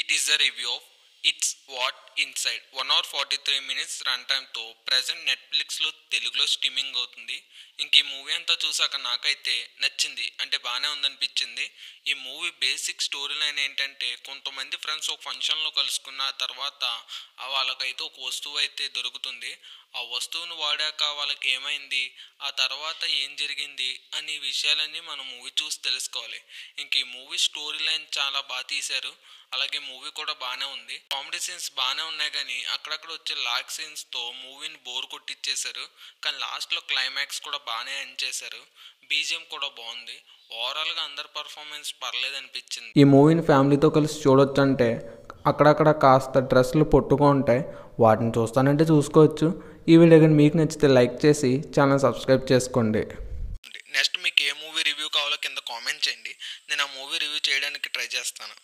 It is a review of It's What Inside 1 hour 43 minutes run టైమ్తో present నెట్ఫ్లిక్స్లో తెలుగులో streaming అవుతుంది. ఇంక ఈ మూవీ అంతా చూసాక నాకైతే నచ్చింది, అంటే బాగానే ఉందనిపించింది. ఈ మూవీ బేసిక్ స్టోరీ లైన్ ఏంటంటే, కొంతమంది ఫ్రెండ్స్ ఒక ఫంక్షన్లో కలుసుకున్న తర్వాత వాళ్ళకైతే ఒక వస్తువు అయితే దొరుకుతుంది. ఆ వస్తువును వాడాక వాళ్ళకి ఏమైంది, ఆ తర్వాత ఏం జరిగింది అనే విషయాలన్నీ మనం మూవీ చూసి తెలుసుకోవాలి. ఇంక ఈ మూవీ స్టోరీ లైన్ చాలా బాగా తీశారు. అలాగే మూవీ కూడా బాగానే ఉంది. కామెడీ సీన్స్ బాగానే ఉన్నాయి, కానీ అక్కడక్కడ వచ్చే లాగ్ సీన్స్తో మూవీని బోర్ కొట్టించేశారు. కానీ లాస్ట్లో క్లైమాక్స్ కూడా బాగానే ఎండ్ చేశారు. బీజిఎం కూడా బాగుంది. ఓవరాల్గా అందరి పర్ఫార్మెన్స్ పర్లేదు అనిపించింది. ఈ మూవీని ఫ్యామిలీతో కలిసి చూడొచ్చు. అంటే అక్కడక్కడ కాస్త డ్రెస్సులు పొట్టుగా ఉంటాయి, వాటిని చూస్తానంటే చూసుకోవచ్చు. ఈ వీడియో కానీ మీకు నచ్చితే లైక్ చేసి ఛానల్ సబ్స్క్రైబ్ చేసుకోండి. నెక్స్ట్ మీకు ఏ మూవీ రివ్యూ కావాలో కింద కామెంట్ చేయండి, నేను ఆ మూవీ రివ్యూ చేయడానికి ట్రై చేస్తాను.